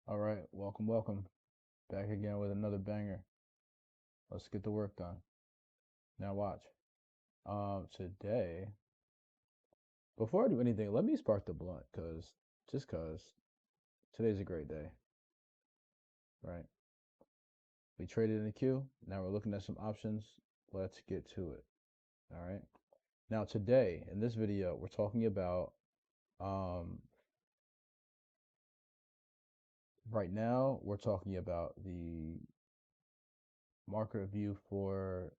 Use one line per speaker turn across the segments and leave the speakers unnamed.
All right, welcome. Back again with another banger. Let's get the work done. Now watch. Today, before I do anything, let me spark the blunt, cause today's a great day, right? We traded in the queue. Now we're looking at some options. Let's get to it. All right. Now today, in this video, we're talking about um right now we're talking about the market review for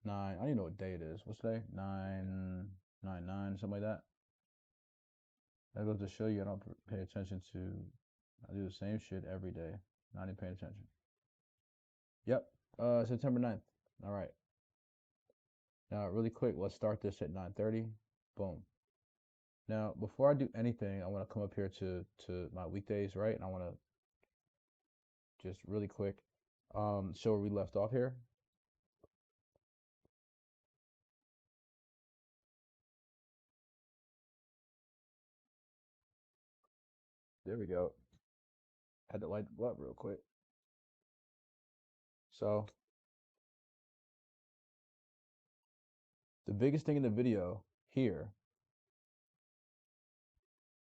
nine. I don't even know what day it is. What's today? 999, something like that. That goes to show you I don't pay attention to. I do the same shit every day. Not even paying attention. Yep. September 9th. All right. Now, really quick, let's start this at 9:30. Boom. Now, before I do anything, I want to come up here to my weekdays, right? And I want to just really quick show where we left off here. There we go. Had to light the blunt real quick. So, the biggest thing in the video here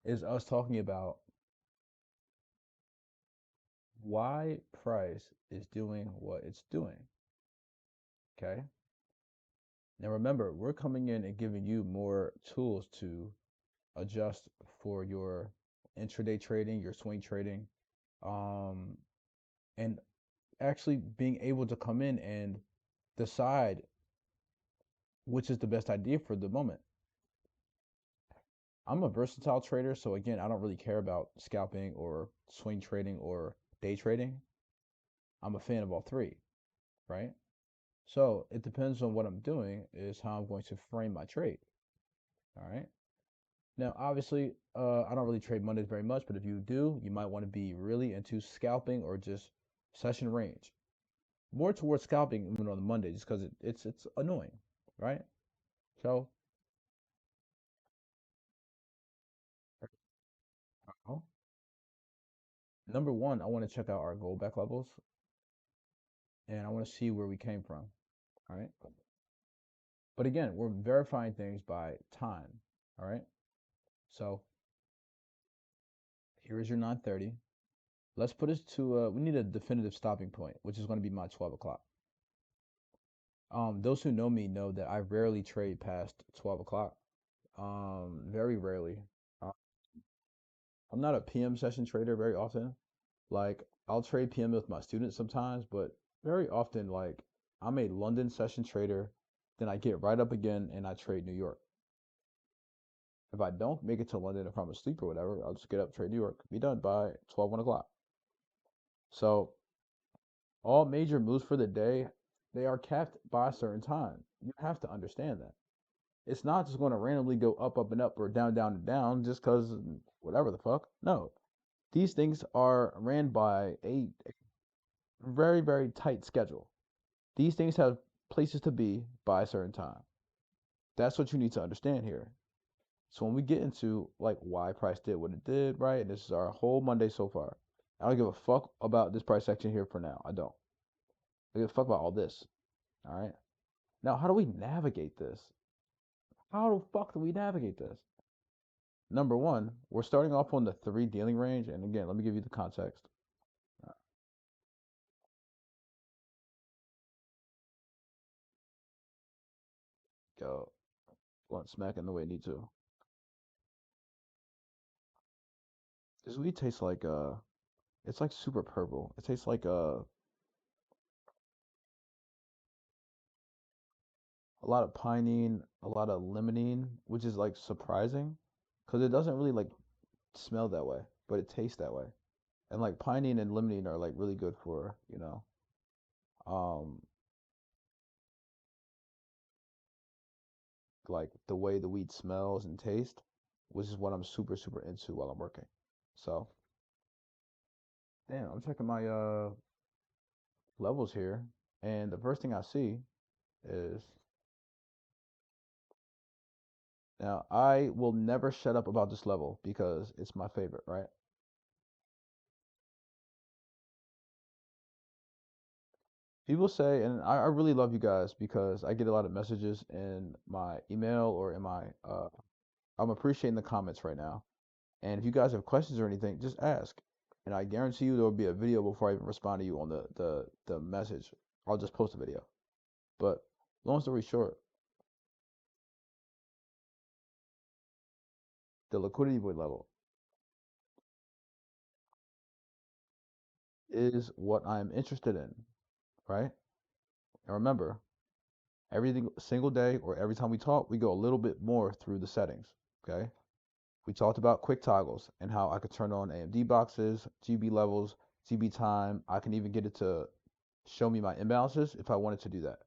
is us talking about why price is doing what it's doing. Okay. Now remember, we're coming in and giving you more tools to adjust for your intraday trading, your swing trading, um, and actually being able to come in and decide which is the best idea for the moment. I'm a versatile trader, so again, I don't really care about scalping or swing trading or day trading. I'm a fan of all three, right? So it depends on what I'm doing, is how I'm going to frame my trade. All right. Now, obviously, I don't really trade Mondays very much, but if you do, you might want to be really into scalping or just session range. More towards scalping even on the Monday, just because it's annoying, right? So, uh, number one, I want to check out our gold back levels, and I want to see where we came from. All right. But again, we're verifying things by time. All right. So here is your 9:30. Let's put us to we need a definitive stopping point, which is going to be my 12 o'clock. Those who know me know that I rarely trade past 12 o'clock. Very rarely. Uh, I'm not a PM session trader very often. Like, I'll trade PM with my students sometimes, but very often, like, I'm a London session trader, then I get right up again and I trade New York. If I don't make it to London, if I'm asleep or whatever, I'll just get up, trade New York, be done by 12, 1 o'clock. So, all major moves for the day, they are capped by a certain time. You have to understand that. It's not just going to randomly go up, up, and up, or down, down, and down just because whatever the fuck. No. These things are ran by a very, very tight schedule. These things have places to be by a certain time. That's what you need to understand here. So when we get into like why price did what it did, right? And this is our whole Monday so far. I don't give a fuck about this price action here for now. I don't. I give a fuck about all this. All right. Now, how do we navigate this? How the fuck do we navigate this? Number one, we're starting off on the three dealing range. And again, let me give you the context. Go blunt smacking the way it need to. This weed tastes like it's like super purple. It tastes like a lot of pinene, a lot of limonene, which is like surprising because it doesn't really like smell that way, but it tastes that way. And like pinene and limonene are like really good for, um like the way the weed smells and tastes, which is what I'm super super into while I'm working. So, damn, I'm checking my levels here, and the first thing I see is now I will never shut up about this level because it's my favorite, right? People say, and I really love you guys because I get a lot of messages in my email or in my I'm appreciating the comments right now. And if you guys have questions or anything, just ask. And I guarantee you there will be a video before I even respond to you on the message. I'll just post a video. But long story short, the liquidity void level is what I'm interested in, right? And remember, every single day or every time we talk, we go a little bit more through the settings, okay? We talked about quick toggles and how I could turn on AMD boxes, GB levels, GB time. I can even get it to show me my imbalances if I wanted to do that,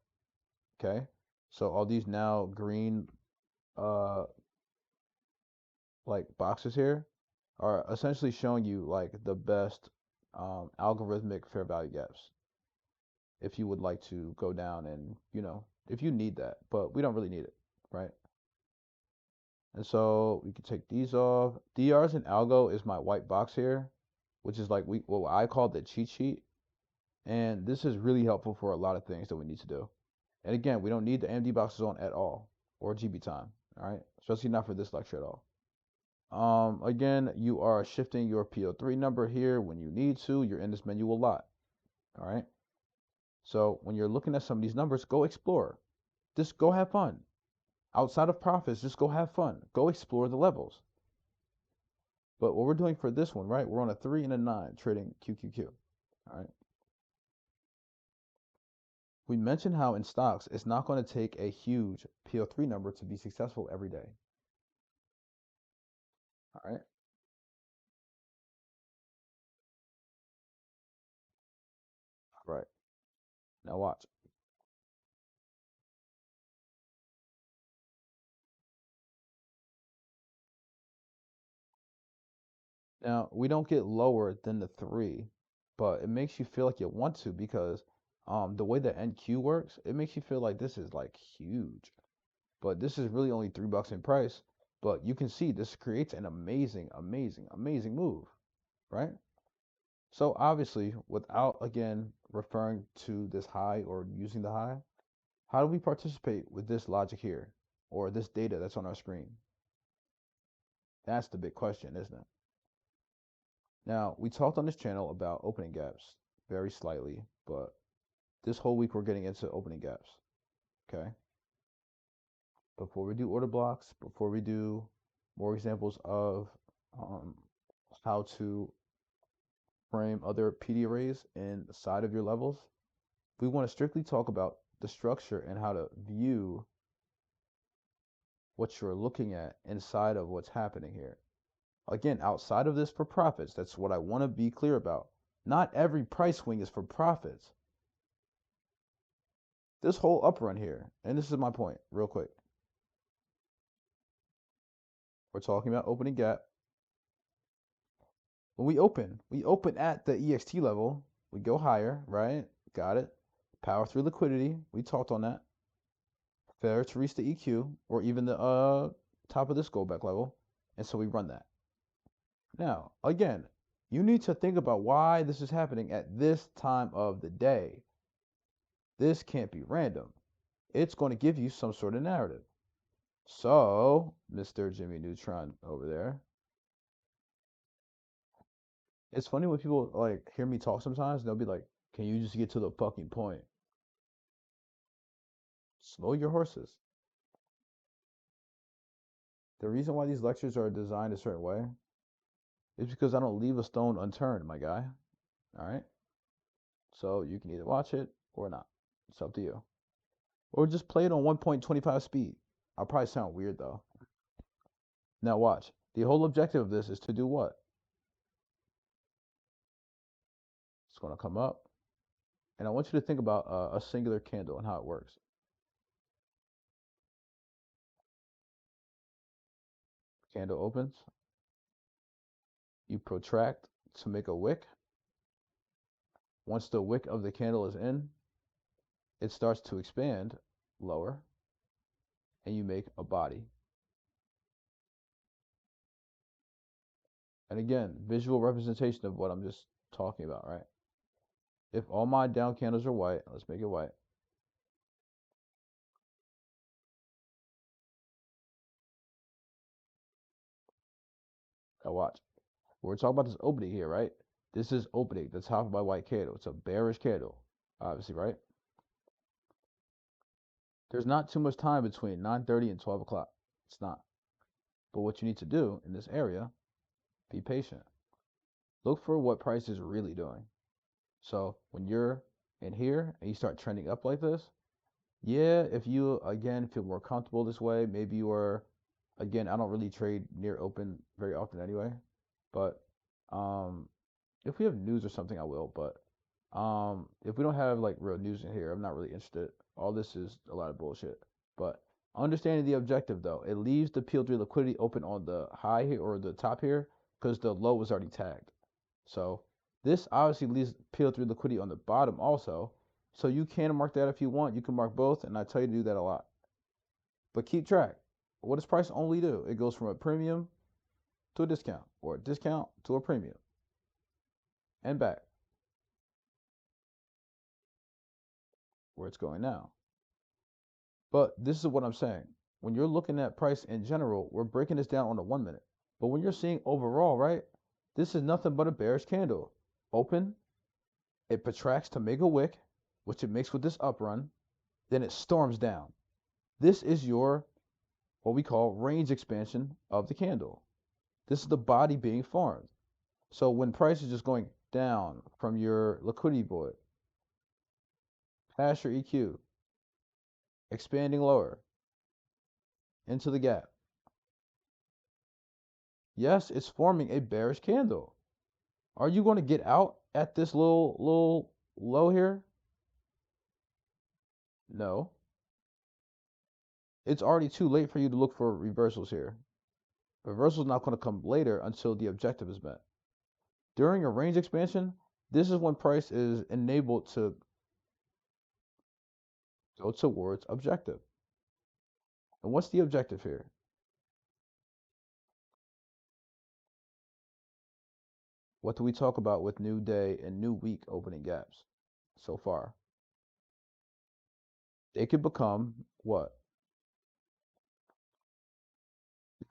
okay? So all these now green uh like boxes here are essentially showing you like the best algorithmic fair value gaps if you would like to go down and, if you need that, but we don't really need it, right? And so we can take these off. DRs and algo is my white box here, which is like what I call the cheat sheet. And this is really helpful for a lot of things that we need to do. And again, we don't need the AMD boxes on at all or GB time, all right? Especially not for this lecture at all. Again, you are shifting your PO3 number here when you need to. You're in this menu a lot, all right? So when you're looking at some of these numbers, go explore. Just go have fun. Outside of profits, just go have fun. Go explore the levels. But what we're doing for this one, right? We're on a 3 and a 9 trading QQQ, all right? We mentioned how in stocks, it's not going to take a huge PO3 number to be successful every day, all right? Right. Now watch. Now, we don't get lower than the 3, but it makes you feel like you want to because the way the NQ works, it makes you feel like this is like huge. But this is really only $3 in price. But you can see this creates an amazing, amazing, amazing move, right? So obviously, without again referring to this high or using the high, how do we participate with this logic here or this data that's on our screen? That's the big question, isn't it? Now, we talked on this channel about opening gaps very slightly, but this whole week we're getting into opening gaps, okay? Before we do order blocks, before we do more examples of um, how to frame other PD arrays inside of your levels, we want to strictly talk about the structure and how to view what you're looking at inside of what's happening here. Again, outside of this for profits, that's what I want to be clear about. Not every price swing is for profits. This whole up run here, and this is my point, real quick. We're talking about opening gap. When we open at the EXT level, we go higher, right? Got it. Power through liquidity, we talked on that. Fair to reach the EQ or even the top of this go back level, and so we run that. Now, again, you need to think about why this is happening at this time of the day. This can't be random. It's going to give you some sort of narrative. So, Mr. Jimmy Neutron over there, it's funny when people like hear me talk sometimes, they'll be like, "Can you just get to the fucking point? Slow your horses." The reason why these lectures are designed a certain way is because I don't leave a stone unturned, my guy. All right? So you can either watch it or not. It's up to you. Or just play it on 1.25 speed. I'll probably sound weird though. Now watch. The whole objective of this is to do what? It's going to come up. And I want you to think about a singular candle and how it works. Candle opens. You protract to make a wick. Once the wick of the candle is in, it starts to expand lower, and you make a body. And again, visual representation of what I'm just talking about, right? If all my down candles are white, let's make it white. Now watch. We're talking about this opening here, right? This is opening the top of my white candle. It's a bearish candle, obviously, right? There's not too much time between 9:30 and 12 o'clock. It's not. But what you need to do in this area, be patient. Look for what price is really doing. So when you're in here and you start trending up like this, yeah, if you again feel more comfortable this way, maybe you are, again, I don't really trade near open very often anyway, but um if we have news or something, I will. But if we don't have like real news in here, I'm not really interested. All this is a lot of bullshit. But understanding the objective though, it leaves the P3 liquidity open on the high here or the top here because the low was already tagged. So this obviously leaves P3 liquidity on the bottom also. So you can mark that if you want. You can mark both, and I tell you to do that a lot. But keep track. What does price only do? It goes from a premium to a discount, or a discount to a premium, and back where it's going now. But this is what I'm saying. When you're looking at price in general, we're breaking this down on the 1 minute. But when you're seeing overall, right, this is nothing but a bearish candle. Open, it protracts to make a wick, which it makes with this up run, then it storms down. This is your, what we call range expansion of the candle. This is the body being formed. So when price is just going down from your liquidity void, past your EQ, expanding lower into the gap, yes, it's forming a bearish candle. Are you going to get out at this little low here? No. It's already too late for you to look for reversals here. Reversal is not going to come later until the objective is met. During a range expansion, this is when price is enabled to go towards objective. And what's the objective here? What do we talk about with new day and new week opening gaps so far? They could become what?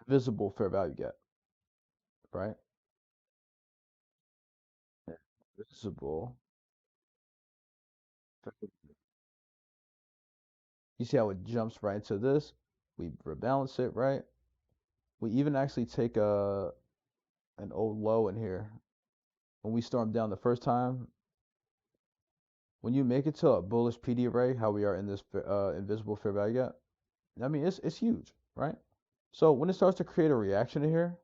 Visible fair value gap, right? Visible. You see how it jumps right into this? We rebalance it, right? We even actually take an old low in here. When we stormed down the first time, when you make it to a bullish PD array, how we are in this invisible fair value gap, I mean, it's huge, right? So when it starts to create a reaction in here,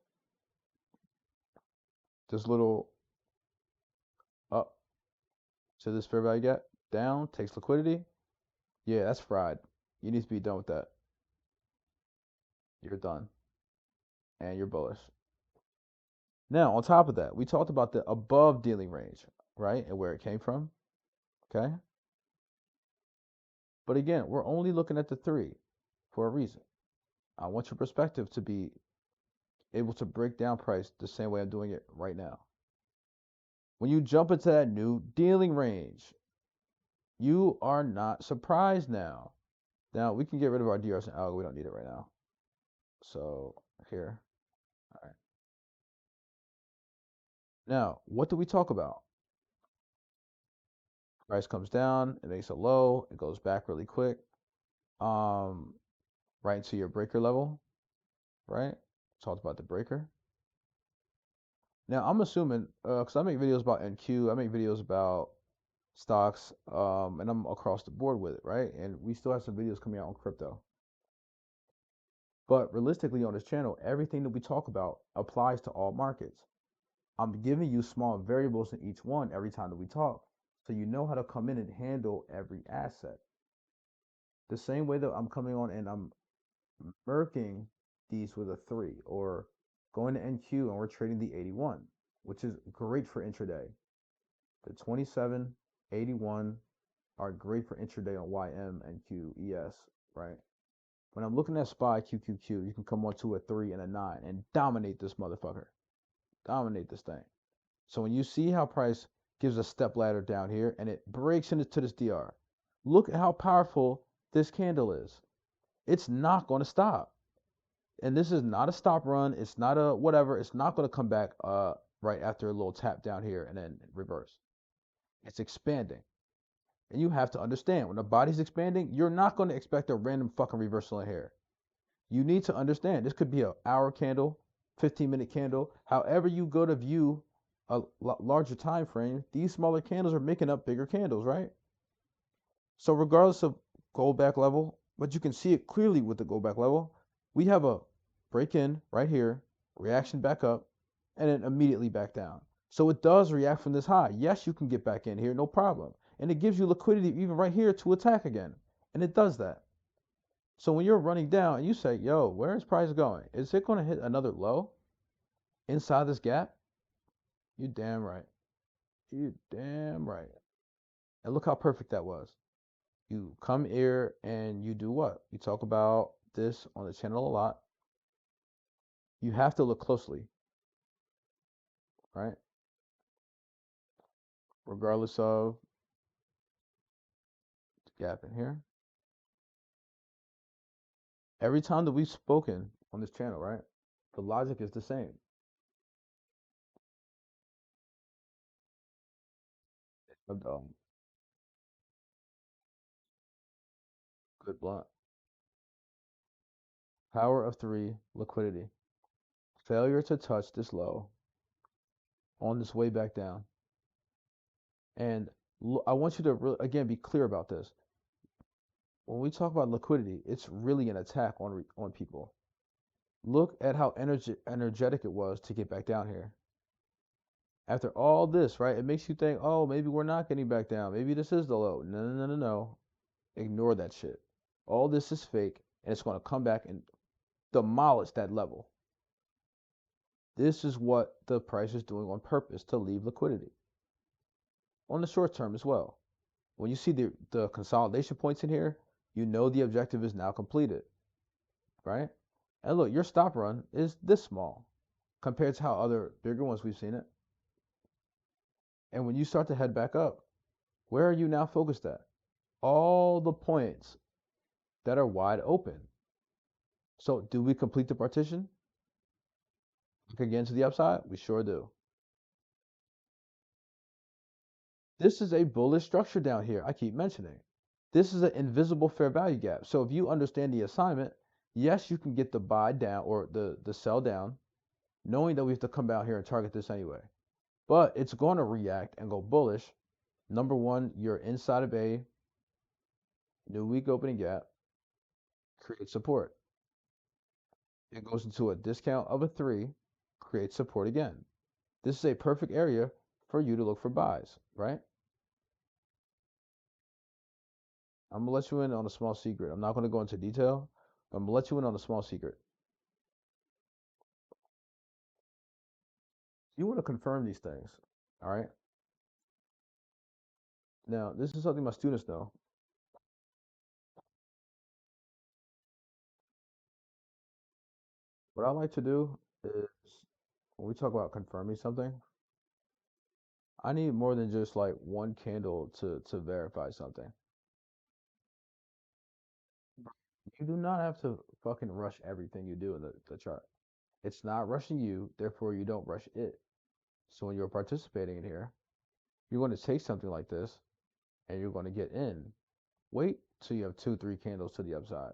this little up to this fair value gap, down, takes liquidity, yeah, that's fried. You need to be done with that. You're done. And you're bullish. Now, on top of that, we talked about the above dealing range, right? And where it came from. Okay. But again, we're only looking at the three for a reason. I want your perspective to be able to break down price the same way I'm doing it right now. When you jump into that new dealing range, you are not surprised now. Now we can get rid of our DRS and algo. We don't need it right now. So here. All right. Now, what do we talk about? Price comes down, it makes a low, it goes back really quick. Um, right into your breaker level, right? Talked about the breaker. Now I'm assuming, because I make videos about NQ, I make videos about stocks, and I'm across the board with it, right? And we still have some videos coming out on crypto. But realistically on this channel, everything that we talk about applies to all markets. I'm giving you small variables in each one every time that we talk, so you know how to come in and handle every asset. The same way that I'm coming on and I'm merking these with a 3, or going to NQ and we're trading the 81, which is great for intraday. The 27, 81 are great for intraday on YM and QES, right? When I'm looking at SPY QQQ, you can come on to a 3 and a 9 and dominate this motherfucker. Dominate this thing. So when you see how price gives a step ladder down here, and it breaks into this DR. Look at how powerful this candle is. It's not going to stop. And this is not a stop run. It's not a whatever. It's not going to come back right after a little tap down here and then reverse. It's expanding. And you have to understand when the body's expanding, you're not going to expect a random fucking reversal in here. You need to understand this could be an hour candle, 15-minute candle. However you go to view a larger time frame, these smaller candles are making up bigger candles, right? So regardless of gold back level, but you can see it clearly with the gold back level, we have a break in right here, reaction back up, and then immediately back down. So it does react from this high. Yes, you can get back in here, no problem. And it gives you liquidity even right here to attack again. And it does that. So when you're running down and you say, yo, where is price going? Is it going to hit another low inside this gap? You damn right. You damn right. And look how perfect that was. You come here and you do what? You talk about this on the channel a lot. You have to look closely, right? Regardless of the gap in here. Every time that we've spoken on this channel, right? The logic is the same. Um, Good blunt. Power of three, liquidity. Failure to touch this low on this way back down. And I want you to really, again, be clear about this. When we talk about liquidity, it's really an attack on people. Look at how energetic it was to get back down here. After all this, right, it makes you think, oh, maybe we're not getting back down. Maybe this is the low. No, no, no, no, no. Ignore that shit. All this is fake, and it's going to come back and demolish that level. This is what the price is doing on purpose to leave liquidity on the short term as well. When you see the consolidation points in here, you know the objective is now completed, right? And look, your stop run is this small compared to how other bigger ones we've seen it. And when you start to head back up, where are you now focused at? All the points that are wide open. So do we complete the partition? Look again to the upside? We sure do. This is a bullish structure down here. I keep mentioning. This is an invisible fair value gap. So if you understand the assignment, yes, you can get the buy down or the sell down, knowing that we have to come out here and target this anyway. But it's going to react and go bullish. Number one, you're inside of a new week opening gap, create support. It goes into a discount of a 3, create support again. This is a perfect area for you to look for buys, right? I'm gonna let you in on a small secret. I'm not gonna go into detail. I'm gonna let you in on a small secret. You want to confirm these things, all right? Now, this is something my students know. What I like to do is when we talk about confirming something, I need more than just like one candle to verify something. You do not have to fucking rush everything you do in the chart. It's not rushing you, therefore you don't rush it. So when you're participating in here, you're going to take something like this and you're going to get in. Wait till you have 2, 3 candles to the upside.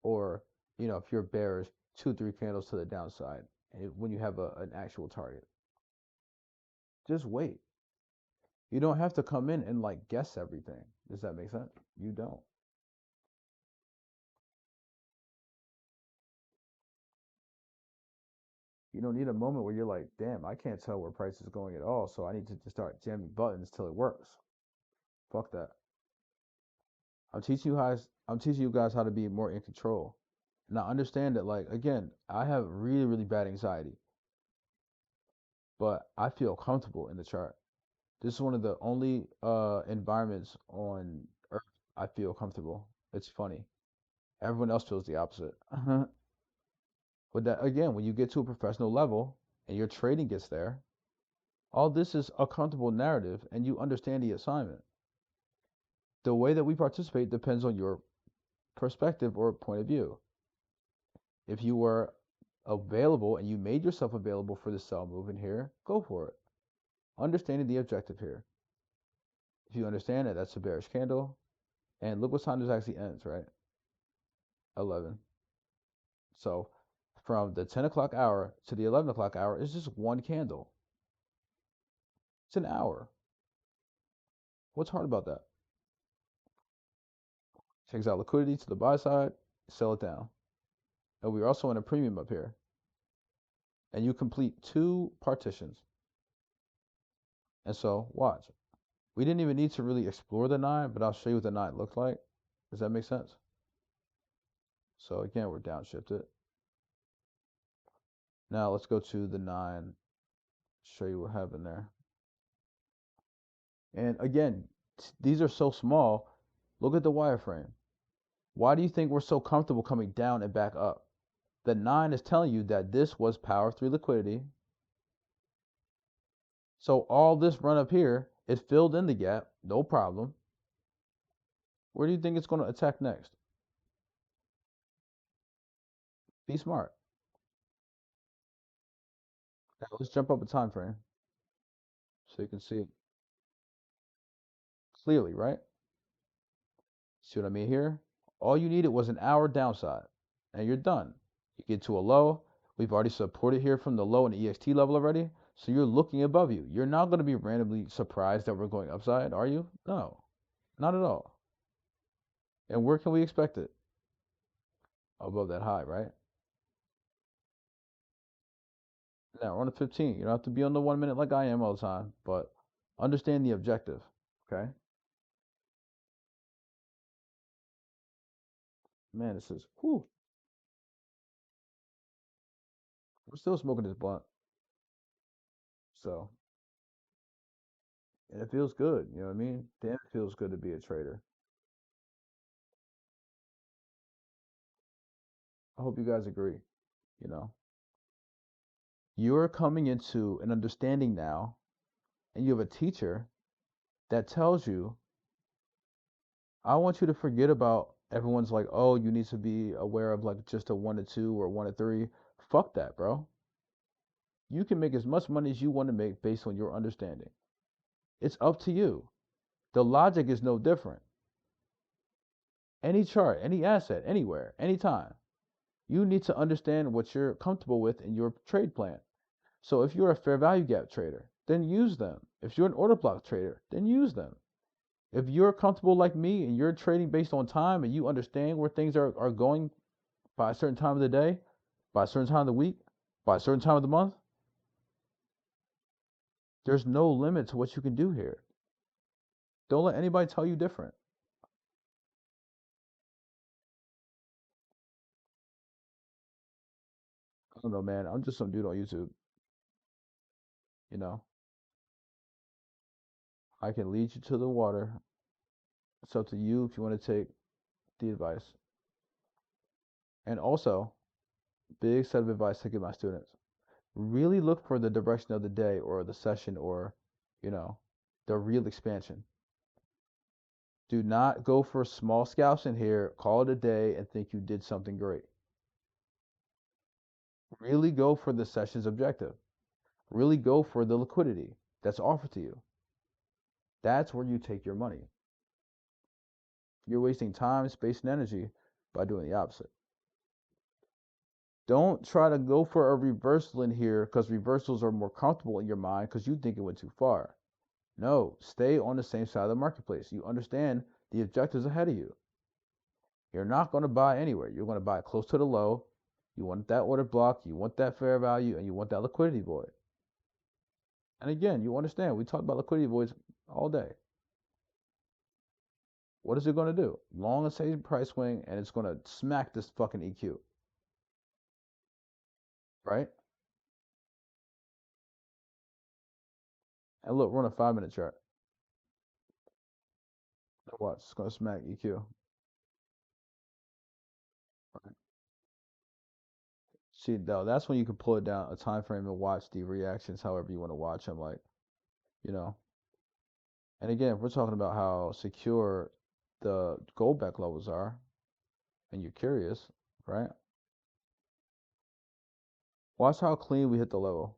Or, if you're bearish, 2, 3 candles to the downside. And when you have an actual target, just wait. You don't have to come in and like guess everything. Does that make sense? You don't. You don't need a moment where you're like, damn, I can't tell where price is going at all, so I need to just start jamming buttons till it works. Fuck that. I'm teaching you guys how to be more in control. And I understand that, like, again, I have really, really bad anxiety, but I feel comfortable in the chart. This is one of the only environments on earth I feel comfortable. It's funny. Everyone else feels the opposite. But that again, when you get to a professional level and your trading gets there, All this is a comfortable narrative and you understand the assignment. The way that we participate depends on your perspective or point of view. If you were available and you made yourself available for the sell move in here, go for it. Understanding the objective here. If you understand that that's a bearish candle, and look what time this actually ends, right? 11. So from the 10 o'clock hour to the 11 o'clock hour is just one candle. It's an hour. What's hard about that? Takes out liquidity to the buy side, sell it down. And we're also in a premium up here. And you complete two partitions. And so watch. We didn't even need to really explore the 9, but I'll show you what the 9 looked like. Does that make sense? So again, we're downshifted. Now let's go to the 9, show you what happened there. And again, these are so small. Look at the wireframe. Why do you think we're so comfortable coming down and back up? The 9 is telling you that this was power 3 liquidity. So all this run up here, it filled in the gap, no problem. Where do you think it's going to attack next? Be smart. Now let's jump up a time frame so you can see it clearly, right? See what I mean here? All you needed was an hour downside, and you're done. You get to a low. We've already supported here from the low and the EXT level already, so you're looking above you. You're not going to be randomly surprised that we're going upside, are you? No, not at all. And where can we expect it? Above that high, right? Now we're on the 15. You don't have to be on the 1 minute like I am all the time, but understand the objective, okay? Man, this is, whew, we're still smoking this blunt. So, and it feels good, you know what I mean? Damn, it feels good to be a trader. I hope you guys agree, you know? You're coming into an understanding now, and you have a teacher that tells you, I want you to forget about everyone's like, oh, you need to be aware of like just a 1 to 2 or 1 to 3. Fuck that, bro. You can make as much money as you want to make based on your understanding. It's up to you. The logic is no different. Any chart, any asset, anywhere, anytime. You need to understand what you're comfortable with in your trade plan. So if you're a fair value gap trader, then use them. If you're an order block trader, then use them. If you're comfortable like me and you're trading based on time and you understand where things are going by a certain time of the day, by a certain time of the week, by a certain time of the month, there's no limit to what you can do here. Don't let anybody tell you different. I don't know, man. I'm just some dude on YouTube. You know, I can lead you to the water. It's up to you if you want to take the advice. And also, big set of advice to give my students. Really look for the direction of the day or the session or, you know, the real expansion. Do not go for small scalps in here, call it a day, and think you did something great. Really go for the session's objective. Really go for the liquidity that's offered to you. That's where you take your money. You're wasting time, space, and energy by doing the opposite. Don't try to go for a reversal in here because reversals are more comfortable in your mind because you think it went too far. No, stay on the same side of the marketplace. You understand the objectives ahead of you. You're not going to buy anywhere. You're going to buy close to the low. You want that order block, you want that fair value, and you want that liquidity void. And again, you understand, we talk about liquidity voids all day. What is it going to do? Long and steady price swing, and it's going to smack this fucking EQ. Right? And look, we're on a 5 minute chart. Watch, it's going to smack EQ. Right? See, though, that's when you can pull it down a time frame and watch the reactions however you want to watch them. Like, you know. And again, if we're talking about how secure the gold back levels are, and you're curious, right? Watch how clean we hit the level,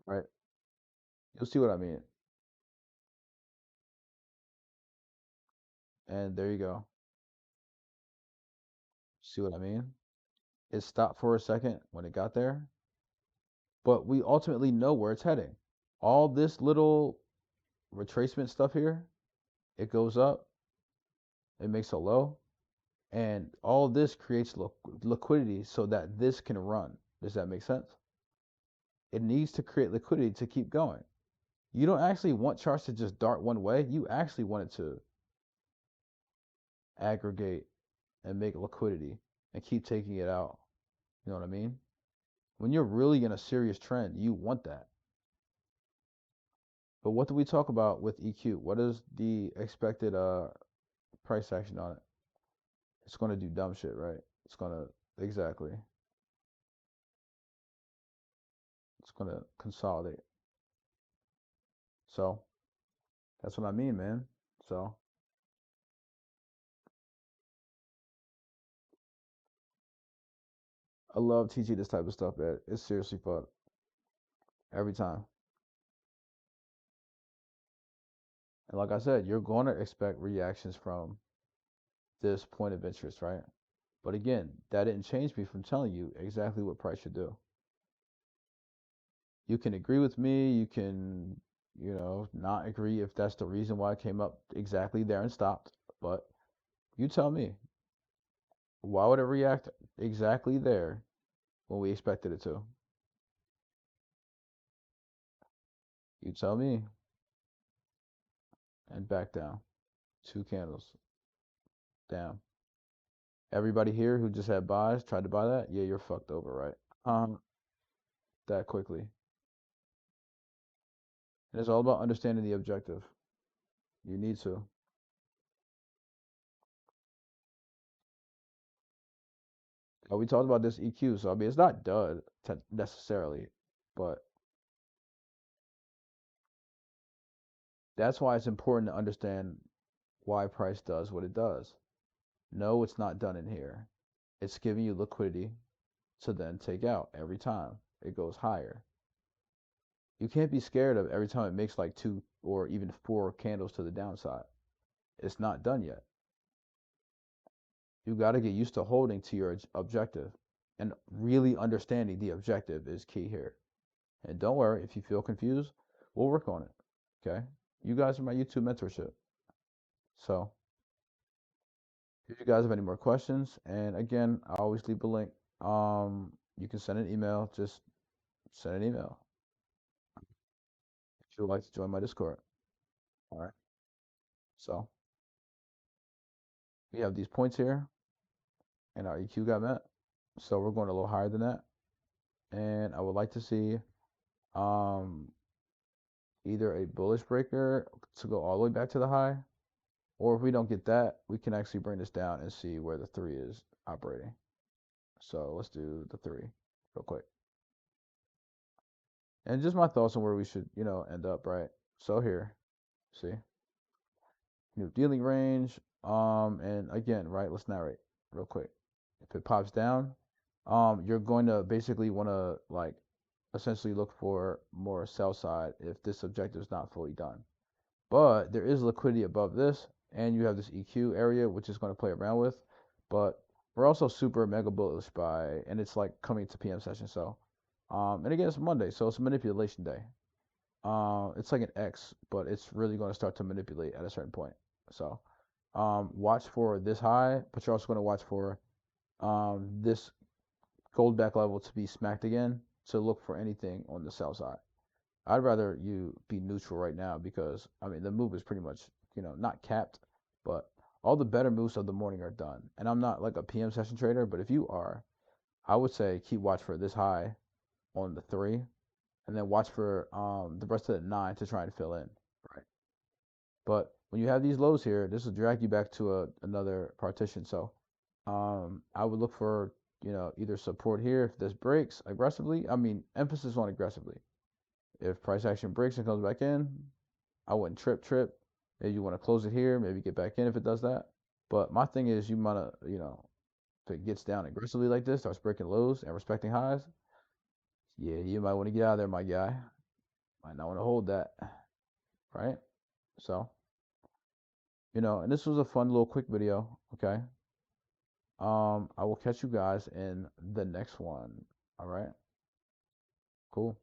right? You'll see what I mean. And there you go. See what I mean? It stopped for a second when it got there, but we ultimately know where it's heading. All this little retracement stuff here, it goes up, it makes a low, and all this creates liquidity so that this can run. Does that make sense? It needs to create liquidity to keep going. You don't actually want charts to just dart one way. You actually want it to aggregate and make liquidity and keep taking it out. You know what I mean? When you're really in a serious trend, you want that. But what do we talk about with EQ? What is the expected price action on it? It's going to do dumb shit, right? It's going to exactly. It's going to consolidate. So that's what I mean, man. So I love teaching this type of stuff, man. It's seriously fun every time. And like I said, you're going to expect reactions from this point of interest, right? But again, that didn't change me from telling you exactly what price should do. You can agree with me, you can, not agree if that's the reason why it came up exactly there and stopped. But you tell me, why would it react exactly there when we expected it to? You tell me. And back down. Two candles down. Everybody here who just had buys tried to buy that? Yeah, you're fucked over, right? That quickly. And it's all about understanding the objective. You need to. We talked about this EQ, so I mean, it's not dud necessarily, but that's why it's important to understand why price does what it does. No, it's not done in here. It's giving you liquidity to then take out every time it goes higher. You can't be scared of every time it makes like two or even four candles to the downside. It's not done yet. You got to get used to holding to your objective, and really understanding the objective is key here. And don't worry, if you feel confused, we'll work on it. Okay? You guys are my YouTube mentorship. So if you guys have any more questions, and again, I always leave a link. You can send an email. Just send an email if you would like to join my Discord. All right. So we have these points here, and our EQ got met. So we're going a little higher than that. And I would like to see um, either a bullish breaker to go all the way back to the high, or if we don't get that, we can actually bring this down and see where the three is operating. So let's do the three real quick. And just my thoughts on where we should, end up, right? So here, see, new dealing range. And again, right, let's narrate real quick. If it pops down, you're going to basically want to like essentially look for more sell side if this objective is not fully done. But there is liquidity above this, and you have this EQ area, which is going to play around with. But we're also super mega bullish and it's like coming to PM session. So, and again, it's Monday, so it's a manipulation day. It's like an X, but it's really going to start to manipulate at a certain point. So, watch for this high, but you're also going to watch for this gold back level to be smacked again to look for anything on the sell side. I'd rather you be neutral right now because I mean the move is pretty much, not capped, but all the better moves of the morning are done. And I'm not like a PM session trader, but if you are, I would say keep watch for this high on the three, and then watch for the rest of the nine to try and fill in. Right. But when you have these lows here, this will drag you back to another partition. So I would look for either support here if this breaks aggressively. I mean, emphasis on aggressively. If price action breaks and comes back in, I wouldn't trip. Maybe you want to close it here, maybe get back in if it does that. But my thing is, you might, if it gets down aggressively like this, starts breaking lows and respecting highs, yeah, you might want to get out of there, my guy. Might not want to hold that, right? So, and this was a fun little quick video, okay? I will catch you guys in the next one. All right? Cool.